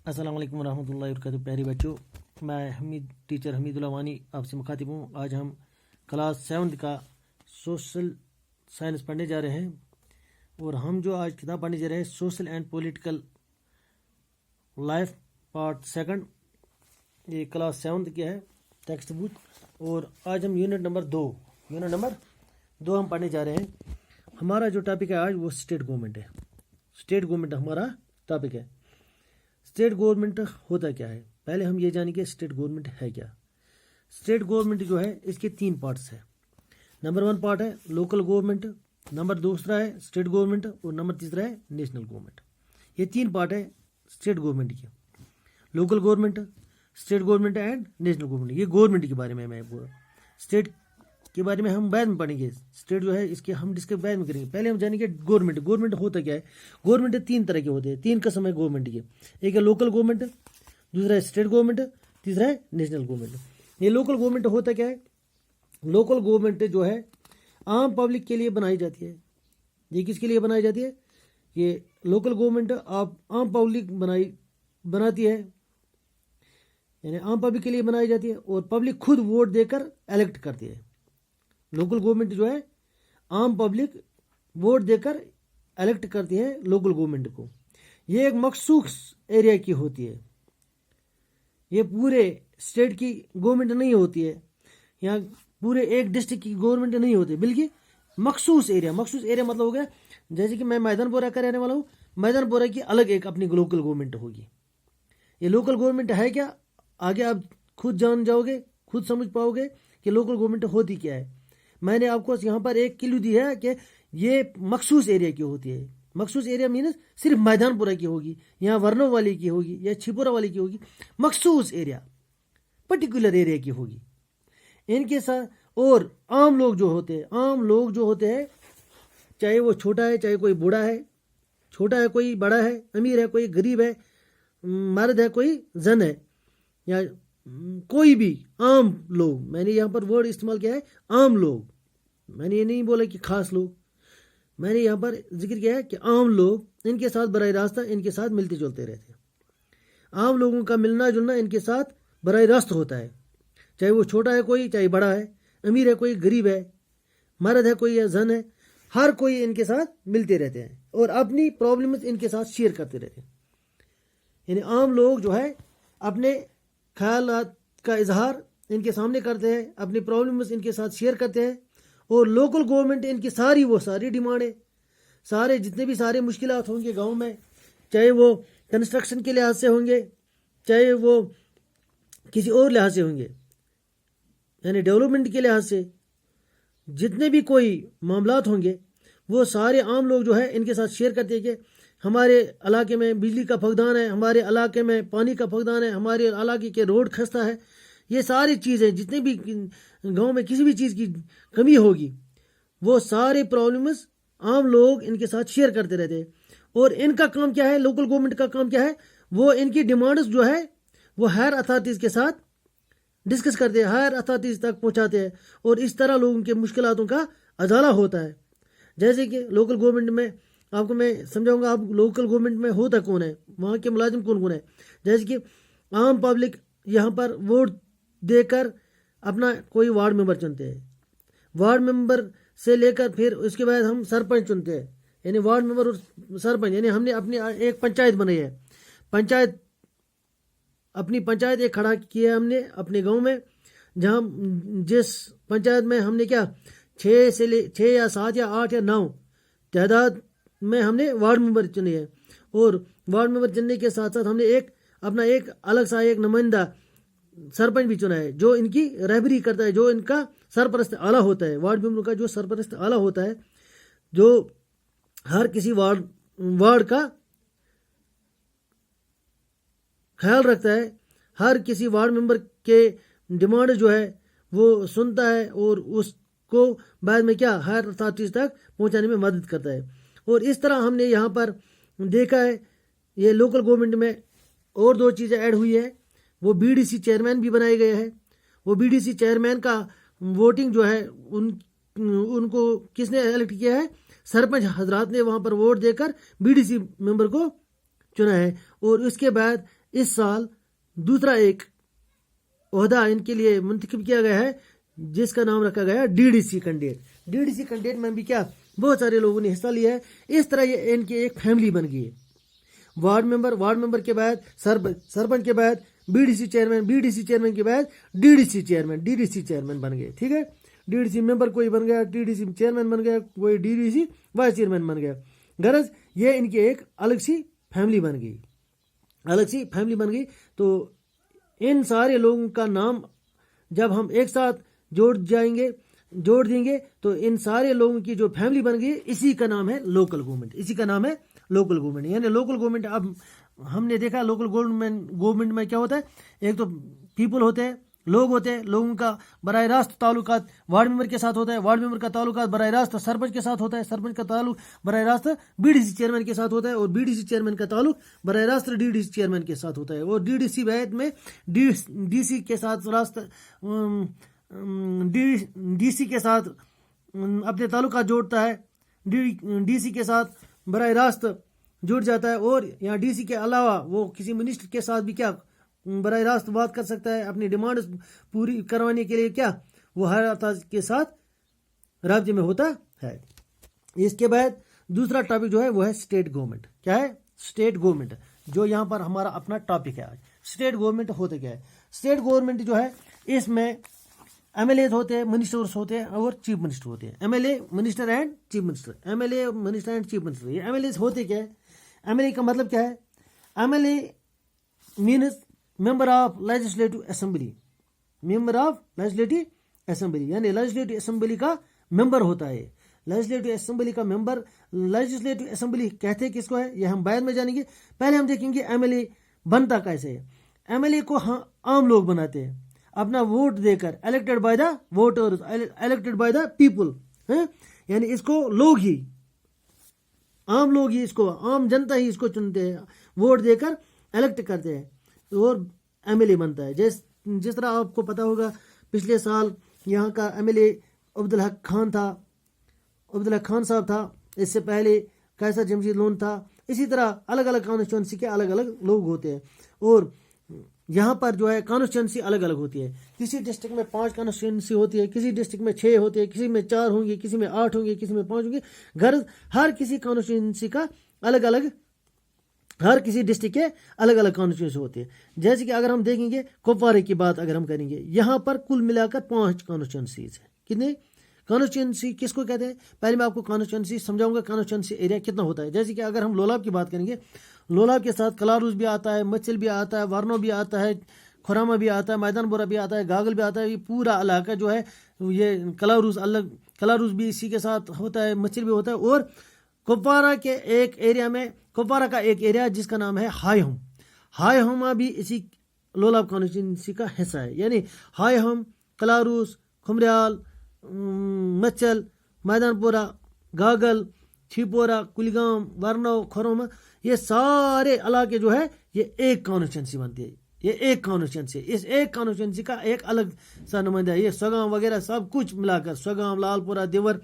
السلام علیکم ورحمۃ اللہ وبرکاتہ. پیارے بچوں، میں ٹیچر حمید الوانی آپ سے مخاطب ہوں. آج ہم کلاس 7 کا سوشل سائنس پڑھنے جا رہے ہیں، اور ہم جو آج کتاب پڑھنے جا رہے ہیں social and political life part 2. یہ کلاس 7 کی ہے ٹیکسٹ بک، اور آج ہم یونٹ نمبر 2 ہم پڑھنے جا رہے ہیں. ہمارا جو ٹاپک ہے آج وہ اسٹیٹ گورنمنٹ ہے. اسٹیٹ گورنمنٹ ہمارا ٹاپک ہے. اسٹیٹ گورنمنٹ ہوتا کیا ہے؟ پہلے ہم یہ جانیں گے اسٹیٹ گورنمنٹ ہے کیا. اسٹیٹ گورنمنٹ جو ہے اس کے 3 پارٹس ہیں. نمبر 1 پارٹ ہے لوکل گورنمنٹ، نمبر 2 ہے اسٹیٹ گورنمنٹ، اور نمبر 3 ہے نیشنل گورنمنٹ. یہ 3 پارٹ ہے اسٹیٹ گورنمنٹ کے. Local government, state government and national government. یہ گورنمنٹ کے بارے میں بول رہا ہوں. اسٹیٹ کے بارے میں ہم بعد میں پڑھیں گے. اسٹیٹ جو ہے اس کے ہم ڈسکس بعد میں کریں گے. پہلے ہم جانیں گے گورنمنٹ. گورنمنٹ ہوتا کیا ہے؟ گورنمنٹ 3 طرح کے ہوتے ہیں، 3 قسم ہے گورنمنٹ کے. ایک ہے لوکل گورنمنٹ، دوسرا ہے اسٹیٹ گورنمنٹ، تیسرا ہے نیشنل گورنمنٹ. یہ لوکل گورنمنٹ ہوتا کیا ہے؟ لوکل گورنمنٹ جو ہے عام پبلک کے لیے بنائی جاتی ہے. یہ کس کے لیے بنائی جاتی ہے؟ یہ لوکل گورنمنٹ عام پبلک بناتی ہے، یعنی عام پبلک کے لیے بنائی جاتی ہے، اور پبلک خود ووٹ دے کر الیکٹ کرتی ہے. لوکل گورنمنٹ جو ہے عام پبلک ووٹ دے کر الیکٹ کرتی ہے لوکل گورنمنٹ کو. یہ ایک مخصوص ایریا کی ہوتی ہے. یہ پورے اسٹیٹ کی گورنمنٹ نہیں ہوتی ہے، یہاں پورے ایک ڈسٹرکٹ کی گورنمنٹ نہیں ہوتی، بلکہ مخصوص ایریا. مخصوص ایریا مطلب ہو گیا جیسے کہ میں میدان پورہ کا رہنے والا ہوں، میدان پورہ کی الگ ایک اپنی لوکل گورنمنٹ ہوگی. یہ لوکل گورنمنٹ ہے کیا؟ آگے آپ خود جان جاؤ گے، خود سمجھ پاؤ گے کہ لوکل گورنمنٹ ہوتی کیا ہے. میں نے آپ کو یہاں پر ایک کلو دی ہے کہ یہ مخصوص ایریا کی ہوتی ہے. مخصوص ایریا مینس صرف میدان پورہ کی ہوگی، یہاں ورنو والی کی ہوگی، یا چھپورا والی کی ہوگی. مخصوص ایریا، پرٹیکولر ایریا کی ہوگی. ان کے ساتھ اور عام لوگ جو ہوتے ہیں چاہے وہ چھوٹا ہے چاہے کوئی بوڑھا ہے، چھوٹا ہے کوئی بڑا ہے، امیر ہے کوئی غریب ہے، مرد ہے کوئی زن ہے، یا کوئی بھی عام لوگ. میں نے یہاں پر ورڈ استعمال کیا ہے عام لوگ. میں نے یہ نہیں بولا کہ خاص لوگ، میں نے یہاں پر ذکر کیا ہے کہ عام لوگ. ان کے ساتھ براہ راست ان کے ساتھ ملتے جلتے رہتے ہیں. عام لوگوں کا ملنا جلنا ان کے ساتھ براہ راست ہوتا ہے، چاہے وہ چھوٹا ہے کوئی چاہے بڑا ہے، امیر ہے کوئی غریب ہے، مرد ہے کوئی یا زن ہے. ہر کوئی ان کے ساتھ ملتے رہتے ہیں اور اپنی پرابلمز ان کے ساتھ شیئر کرتے رہتے ہیں. یعنی عام لوگ جو ہے اپنے خیالات کا اظہار ان کے سامنے کرتے ہیں، اپنی پرابلمز ان کے ساتھ شیئر کرتے ہیں. اور لوکل گورنمنٹ ان کی ساری ڈیمانڈیں، سارے جتنے بھی سارے مشکلات ہوں گے گاؤں میں، چاہے وہ کنسٹرکشن کے لحاظ سے ہوں گے چاہے وہ کسی اور لحاظ سے ہوں گے، یعنی ڈیولپمنٹ کے لحاظ سے جتنے بھی کوئی معاملات ہوں گے وہ سارے عام لوگ جو ہے ان کے ساتھ شیئر کرتے ہیں کہ ہمارے علاقے میں بجلی کا فقدان ہے، ہمارے علاقے میں پانی کا فقدان ہے، ہمارے علاقے کے روڈ خستہ ہے. یہ ساری چیزیں جتنے بھی گاؤں میں کسی بھی چیز کی کمی ہوگی وہ سارے پرابلمز عام لوگ ان کے ساتھ شیئر کرتے رہتے ہیں. اور ان کا کام کیا ہے؟ لوکل گورنمنٹ کا کام کیا ہے؟ وہ ان کی ڈیمانڈز جو ہے وہ ہائر اتھارٹیز کے ساتھ ڈسکس کرتے ہیں، ہائر اتھارٹیز تک پہنچاتے ہیں، اور اس طرح لوگوں کے مشکلاتوں کا ازالہ ہوتا ہے. جیسے کہ لوکل گورنمنٹ میں آپ کو میں سمجھاؤں گا. آپ لوکل گورنمنٹ میں ہوتا کون ہے، وہاں کے ملازم کون کون ہے. جیسے کہ عام پبلک یہاں پر ووٹ دے کر اپنا کوئی وارڈ ممبر چنتے ہیں. وارڈ ممبر سے لے کر پھر اس کے بعد ہم سرپنچ چنتے ہیں. یعنی وارڈ ممبر اور سرپنچ، یعنی ہم نے اپنی ایک پنچایت بنائی ہے. اپنی پنچایت ایک کھڑا کیا ہم نے اپنے گاؤں میں، جہاں جس پنچایت میں ہم نے کیا 6 یا 7 یا 8 یا 9 تعداد میں ہم نے وارڈ ممبر چنے ہیں. اور وارڈ ممبر چننے کے ساتھ ساتھ ہم نے اپنا ایک الگ سا ایک نمائندہ سرپنچ بھی چنا ہے جو ان کی رہبری کرتا ہے، جو ان کا سرپرست اعلیٰ ہوتا ہے. وارڈ ممبر کا جو سرپرست اعلیٰ ہوتا ہے، جو ہر کسی وارڈ کا خیال رکھتا ہے، ہر کسی وارڈ ممبر کے ڈیمانڈ جو ہے وہ سنتا ہے اور اس کو بعد میں کیا ہائر اتھارٹیز تک پہنچانے میں مدد کرتا ہے. اور اس طرح ہم نے یہاں پر دیکھا ہے یہ لوکل گورنمنٹ میں اور 2 چیزیں ایڈ ہوئی ہے. وہ BDC چیئرمین بھی بنائے گئے ہیں. وہ BDC چیئرمین کا ووٹنگ جو ہے ان کو کس نے الیکٹ کیا ہے؟ سرپنچ حضرات نے وہاں پر ووٹ دے کر BDC ممبر کو چنا ہے. اور اس کے بعد اس سال دوسرا ایک عہدہ ان کے لیے منتخب کیا گیا ہے جس کا نام رکھا گیا D D C candidate. D D C candidate میں بھی کیا بہت سارے لوگوں نے حصہ لیا ہے. اس طرح یہ ان کی ایک فیملی بن گئی ہے. وارڈ ممبر کے بعد سرپنچ کے بعد بی ڈی سی چیئرمین کے بعد ڈی ڈی سی چیئرمین بن گئے. ٹھیک ہے, ڈی ڈی سی ممبر کوئی بن گیا, ڈی ڈی سی چیئرمین بن گیا, کوئی D D C vice chairman بن گیا. غرض یہ ان کی ایک الگ سی فیملی بن گئی. تو ان سارے لوگوں کا نام جب ہم ایک ساتھ جوڑ دیں گے تو ان سارے لوگوں کی جو فیملی بن گئی اسی کا نام ہے لوکل گورنمنٹ. یعنی لوکل گورنمنٹ. اب ہم نے دیکھا لوکل گورنمنٹ میں کیا ہوتا ہے, ایک تو پیپل ہوتے ہیں, لوگ ہوتے ہیں, لوگوں کا براہ راست تعلقات وارڈ ممبر کے ساتھ ہوتا ہے, وارڈ ممبر کا تعلقات براہ راست سرپنچ کے ساتھ ہوتا ہے, سرپنچ کا تعلق براہ راست بی ڈی سی چیئرمین کے ساتھ ہوتا ہے, اور بی ڈی سی چیئرمین کا تعلق براہ راست ڈی ڈی سی چیئرمین کے ساتھ ہوتا ہے, اور ڈی ڈی سی بیت میں ڈی سی کے ساتھ ڈی سی کے ساتھ اپنے تعلقات جوڑتا ہے, ڈی سی کے ساتھ براہ راست جڑ جاتا ہے, اور یہاں ڈی سی کے علاوہ وہ کسی منسٹر کے ساتھ بھی کیا براہ راست بات کر سکتا ہے اپنی ڈیمانڈ پوری کروانے کے لیے. کیا وہ ہر افراد کے ساتھ رابطے میں ہوتا ہے. اس کے بعد دوسرا ٹاپک جو ہے وہ ہے اسٹیٹ گورنمنٹ. کیا ہے اسٹیٹ گورنمنٹ, جو یہاں پر ہمارا اپنا ٹاپک ہے آج. اسٹیٹ گورنمنٹ ہوتے کیا ہے؟ اسٹیٹ گورنمنٹ جو ہے اس میں ایم ایل اے ہوتے ہیں, منسٹرس ہوتے ہیں اور چیف منسٹر ہوتے ہیں. M L A minister and chief minister. یہ ایم ایل اے ہوتے کیا ہے؟ ایم ایل اے کا مطلب کیا ہے؟ M L A means member of legislative assembly. یعنی لیجسلیٹو اسمبلی کا ممبر ہوتا ہے. لیجسلیٹو اسمبلی کہتے کس کو ہے یہ ہم بعد میں جانیں گے. پہلے ہم دیکھیں گے ایم ایل اے بنتا کیسے ہے. ایم ایل اے کو عام لوگ بناتے ہیں اپنا ووٹ دے کر, elected by the voters, elected by the people. یعنی اس کو عام لوگ ہی اس کو, عام جنتا ہی اس کو چنتے ہیں, ووٹ دے کر الیکٹ کرتے ہیں اور ایم ایل اے بنتا ہے. جس طرح آپ کو پتا ہوگا پچھلے سال یہاں کا M L A Abdul Haq Khan صاحب تھا, اس سے پہلے قیصر جمشید لون تھا. اسی طرح الگ الگ کانسٹیچوئنسی کے الگ الگ لوگ ہوتے ہیں, اور یہاں پر جو ہے کانسٹیچوئنسی الگ الگ ہوتی ہے. کسی ڈسٹرکٹ میں 5 کانسٹیچوئنسی ہوتی ہے, کسی ڈسٹرکٹ میں 6 ہوتی ہے, کسی میں 4 ہوں گے, کسی میں 8 ہوں گے, کسی میں 5 ہوں گے. غرض ہر کسی کانسٹیچوئنسی کا ہر کسی ڈسٹرکٹ کے الگ الگ کانسٹیچوئنسی ہوتے ہیں. جیسے کہ اگر ہم دیکھیں گے کپوارے کی بات اگر ہم کریں گے, یہاں پر کل ملا کر 5 کانسٹیچوئنسیز ہیں. کتنے کانسٹیچوئنسی کس کو کہتے ہیں؟ پہلے میں آپ کو کانسٹیچوئنسی سمجھاؤں گا کانسٹیچوئنسی ایریا کتنا ہوتا ہے. جیسے کہ اگر ہم لولاب کی بات کریں گے, لولاب کے ساتھ کلاروس بھی آتا ہے, مچل بھی آتا ہے, ورنو بھی آتا ہے, کھوراما بھی آتا ہے, میدان بورا بھی آتا ہے, گاگل بھی آتا ہے. یہ پورا علاقہ جو ہے یہ کلاروس بھی اسی کے ساتھ ہوتا ہے, مچل بھی ہوتا ہے. اور کپوارہ کا ایک ایریا جس کا نام ہے ہائی ہوما بھی اسی لولاب کانسٹیچوئنسی کا حصہ ہے. یعنی ہائی ہوم, کلاروس, کھمریال, مچل, میدان پورہ, گاگل, چھیپورہ, کلگام, ورنو, کھروما, یہ سارے علاقے جو ہے یہ ایک کانسٹیچوئنسی بنتی ہے. یہ ایک کانسٹیچوئنسی, اس ایک کانسٹیچوئنسی کا ایک الگ سا نمائندہ ہے. یہ سوگام وغیرہ سب کچھ ملا کر سوگام, لال پورہ, دیور,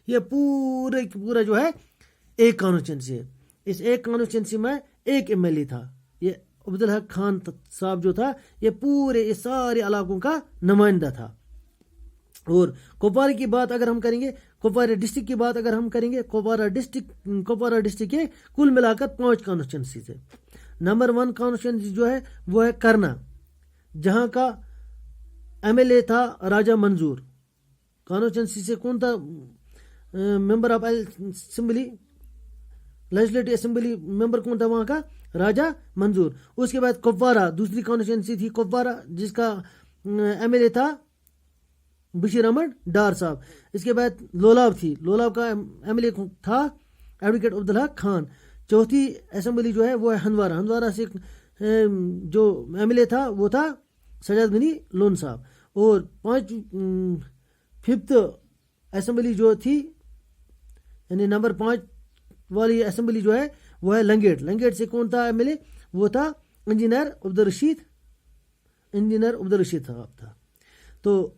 یہ پورا جو ہے ایک کانسٹیچوئنسی ہے. اس ایک کانسٹیچوئنسی میں ایک ایم ایل اے تھا, یہ عبدالحق خان صاحب جو تھا یہ پورے اس سارے علاقوں کا نمائندہ تھا. اور کپوارہ کی بات اگر ہم کریں گے, کپوارہ ڈسٹرکٹ کی بات اگر ہم کریں گے, کپوارہ ڈسٹرکٹ کے کل ملا کر 5 کانسٹیچوئنسیز ہے. نمبر 1 کانسٹیچوئنسی جو ہے وہ ہے کرنا, جہاں کا ایم ایل اے تھا راجہ منظور. کانسٹیچوئنسی سے کون تھا member of assembly, legislative assembly member کون تھا وہاں کا؟ راجہ منظور. اس کے بعد کپوارہ دوسری کانسٹیچوئنسی تھی کپوارہ, جس کا ایم ایل اے تھا بشیر احمد ڈار صاحب. اس کے بعد لولاب تھی, لولاب کا ایم ایل اے تھا ایڈوکیٹ عبدالحق خان. چوتھی اسمبلی جو ہے وہ ہے ہندوارہ سے جو ایم ایل اے تھا وہ تھا سجاد غنی لون صاحب. اور 5 اسمبلی جو تھی یعنی نمبر 5 والی اسمبلی جو ہے وہ ہے لنگیٹ سے کون تھا ایم ایل اے؟ وہ تھا انجینئر عبدالرشید صاحب تھا. تو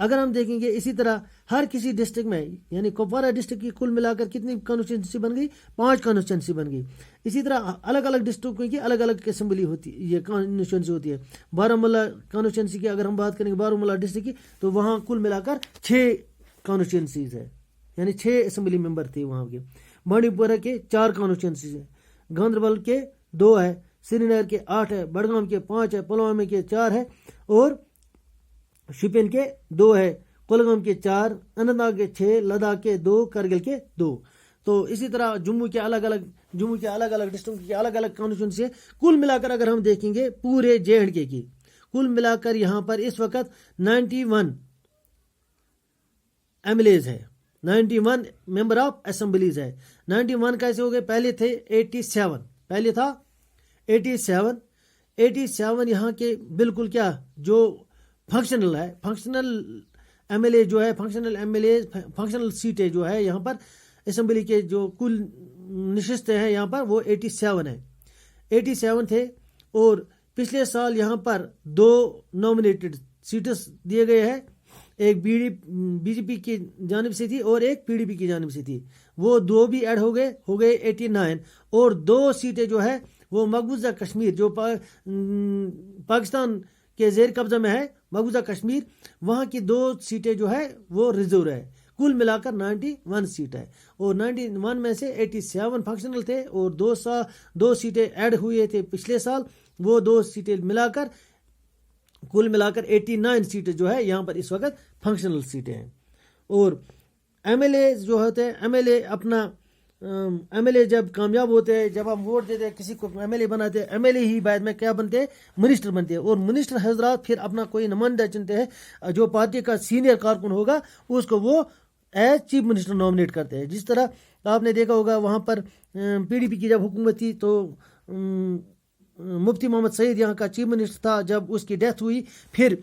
اگر ہم دیکھیں گے اسی طرح ہر کسی ڈسٹرکٹ میں یعنی کپوارہ ڈسٹرکٹ کی کل ملا کر کتنی کانسٹیچوئنسی بن گئی 5 کانسٹیچوئنسی بن گئی. اسی طرح الگ الگ ڈسٹرکٹوں کی الگ الگ اسمبلی ہوتی یہ کانسٹیچوئنسی ہوتی ہے. بارہمولہ کانسٹیچوئنسی کی اگر ہم بات کریں گے بارہمولہ ڈسٹرکٹ کی تو وہاں کل ملا کر 6 کانسٹیچوئنسیز ہے یعنی 6 اسمبلی ممبر تھے وہاں کے. بانڈی پورہ کے 4 کانسٹیچوئنسیز ہیں, گاندربل کے 2 ہے, سری نگر کے 8 ہے, بڑگام کے 5 ہے, پلوامہ کے 4 ہے اور شوپین کے 2 ہے, کولگام کے 4, اننت ناگ کے 6, لداخ کے 2, کرگل کے 2. تو اسی طرح جموں کے الگ الگ ڈسٹرکٹ کے الگ الگ کانسٹیچوئنسی ہے. کل ملا کر اگر ہم دیکھیں گے پورے JNK کی کل ملا کر یہاں پر اس وقت 91 MLAs ہے, 91 ممبر آف اسمبلیز ہے. 91 کیسے ہو گئے؟ پہلے تھے 87, پہلے تھا 87 یہاں کے بالکل کیا جو فنکشنل ہے, فنکشنل MLA جو ہے, فنکشنل سیٹیں جو ہے یہاں پر اسمبلی کے جو کل نشستیں ہیں یہاں پر وہ 87 ہے, 87 تھے. اور پچھلے سال یہاں پر 2 نامنیٹڈ سیٹس دیے گئے ہیں, ایک BJP کی جانب سے تھی اور ایک PDP کی جانب سے تھی, وہ 2 بھی ایڈ ہو گئے 89. اور 2 سیٹیں جو ہے وہ مقبوضہ کشمیر جو پاکستان کے زیر قبضہ میں ہے, مقبوضہ کشمیر, وہاں کی 2 سیٹیں جو ہے وہ ریزرو ہے. کل ملا کر 91 سیٹ ہے اور 91 میں سے 87 فنکشنل تھے اور 2 سیٹیں ایڈ ہوئے تھے پچھلے سال, وہ 2 سیٹیں ملا کر کل ملا کر 89 سیٹیں جو ہے یہاں پر اس وقت فنکشنل سیٹیں ہیں. اور MLA جو ہوتے ہیں MLA جب کامیاب ہوتے ہیں, جب ہم ووٹ دیتے ہیں کسی کو MLA بناتے ہیں, MLA ہی بعد میں کیا بنتے ہیں؟ منسٹر بنتے ہیں. اور منسٹر حضرات پھر اپنا کوئی نمائندہ چنتے ہیں, جو پارٹی کا سینئر کارکن ہوگا اس کو وہ ایز چیف منسٹر نامنیٹ کرتے ہیں. جس طرح آپ نے دیکھا ہوگا وہاں پر PDP کی جب حکومت تھی تو مفتی محمد سعید یہاں کا چیف منسٹر تھا. جب اس کی ڈیتھ ہوئی پھر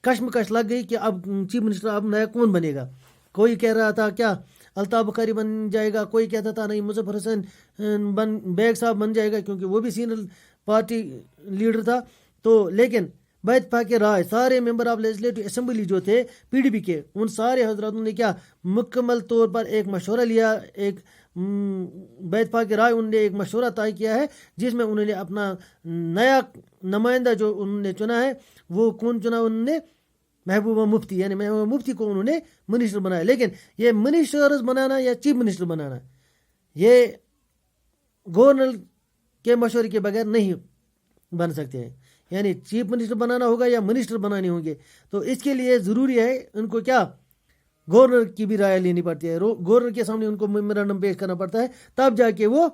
کشمکش لگ گئی کہ اب چیف منسٹر اب نیا کون بنے گا. کوئی کہہ رہا تھا کیا الطاف بخاری بن جائے گا, کوئی کہتا تھا نہیں مظفر حسین بیگ صاحب بن جائے گا کیونکہ وہ بھی سینئر پارٹی لیڈر تھا. تو لیکن باتفاق رائے سارے ممبر آف لیجسلیٹو اسمبلی جو تھے PDP کے, ان سارے حضراتوں نے کیا مکمل طور پر ایک مشورہ لیا, ایک باتفاق رائے انہوں نے ایک مشورہ طے کیا ہے جس میں انہوں نے اپنا نیا نمائندہ جو انہوں نے چنا ہے وہ کون چنا؟ انہوں نے محبوبہ مفتی, یعنی محبوبہ مفتی کو انہوں نے منسٹر بنایا. لیکن یہ منسٹرز بنانا یا چیف منسٹر بنانا یہ گورنر کے مشورے کے بغیر نہیں بن سکتے ہیں, یعنی چیف منسٹر بنانا ہوگا یا منسٹر بنانے ہوں گے. تو اس کے لیے ضروری ہے ان کو کیا گورنر کی بھی رائے لینی پڑتی ہے, گورنر کے سامنے ان کو میمورنڈم پیش کرنا پڑتا ہے, تب جا کے وہ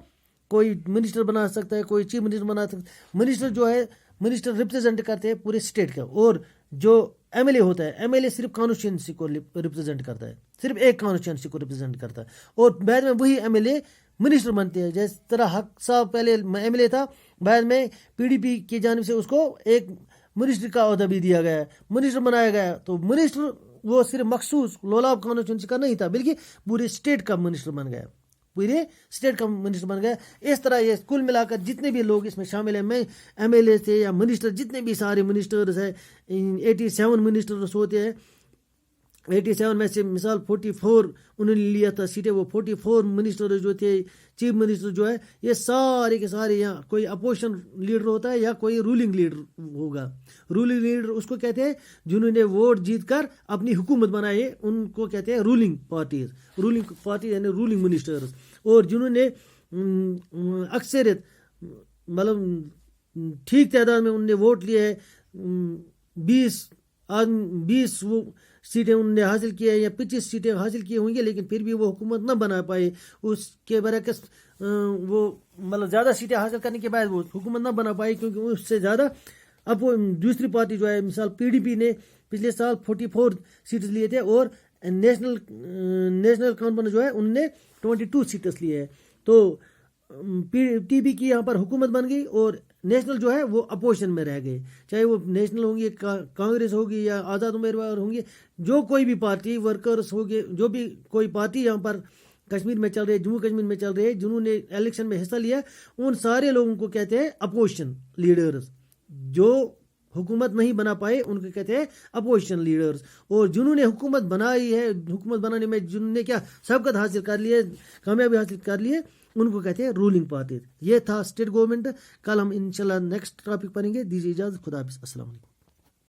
کوئی منسٹر بنا سکتا ہے, کوئی چیف منسٹر بنا سکتا ہے. منسٹر جو ہے منسٹر ریپرزینٹ کرتے ہیں پورے اسٹیٹ کا, اور جو MLA ہوتا ہے MLA صرف کانسٹیچوئنسی کو ریپرزینٹ کرتا ہے, صرف ایک کانسٹیچوئنسی کو ریپرزینٹ کرتا ہے. اور بعد میں وہی MLA منسٹر بنتے ہیں. جس طرح حق صاحب پہلے MLA تھا, بعد میں PDP کی جانب سے اس کو ایک منسٹر کا عہدہ بھی دیا گیا, منسٹر بنایا گیا. تو منسٹر وہ صرف مخصوص لولاب کانسٹیچوئنسی کا نہیں تھا بلکہ پورے اسٹیٹ کا منسٹر بن گیا, پورے اسٹیٹ کا منسٹر بن گیا. اس طرح یہ کل ملا کر جتنے بھی لوگ اس میں شامل ہیں, میں MLA تھے یا منسٹر, جتنے بھی سارے منسٹرز ہیں 87 منسٹرز ہوتے ہیں. 87 میں سے مثال 44 انہوں نے لیا تھا سیٹیں, وہ 44 منسٹر جو تھے چیف منسٹر جو ہے یہ سارے کے سارے یہاں کوئی اپوزیشن لیڈر ہوتا ہے یا کوئی رولنگ لیڈر ہوگا. رولنگ لیڈر اس کو کہتے ہیں جنہوں نے ووٹ جیت کر اپنی حکومت بنائی ہے, ان کو کہتے ہیں رولنگ پارٹی یعنی رولنگ منسٹرز. اور جنہوں نے اکثریت مطلب ٹھیک تعداد میں انہوں نے ووٹ لیے ہے, 20 سیٹیں انہوں نے حاصل کیا ہے یا 25 سیٹیں حاصل کی ہوں گی, لیکن پھر بھی وہ حکومت نہ بنا پائے. اس کے برعکس وہ مطلب زیادہ سیٹیں حاصل کرنے کے بعد وہ حکومت نہ بنا پائی کیونکہ اس سے زیادہ اب وہ دوسری پارٹی جو ہے مثال PDP نے پچھلے سال 44 سیٹس لیے تھے اور نیشنل کانفرنس جو ہے ان نے 22 سیٹس لیے ہے. تو TB کی یہاں پر حکومت بن گئی اور نیشنل جو ہے وہ اپوزیشن میں رہ گئے, چاہے وہ نیشنل ہوں گے, کانگریس ہوگی یا آزاد امیدوار ہوں گے, جو کوئی بھی پارٹی ورکرز ہوگے, جو بھی کوئی پارٹی یہاں پر کشمیر میں چل رہی ہے, جموں کشمیر میں چل رہی ہے, جنہوں نے الیکشن میں حصہ لیا, ان سارے لوگوں کو کہتے ہیں اپوزیشن لیڈرز. جو حکومت نہیں بنا پائے ان کو کہتے ہیں اپوزیشن لیڈرز. اور جنہوں نے حکومت بنائی ہے، حکومت بنانے میں جنہوں نے کیا سبقت حاصل کر لی ہے، کامیابی حاصل کر لی ہے، ان کو کہتے ہیں رولنگ پارٹی. یہ تھا اسٹیٹ گورنمنٹ. کل ہم انشاءاللہ نیکسٹ ٹاپک پڑھیں گے. دیجیے اجازت. خدا حافظ. السلام علیکم.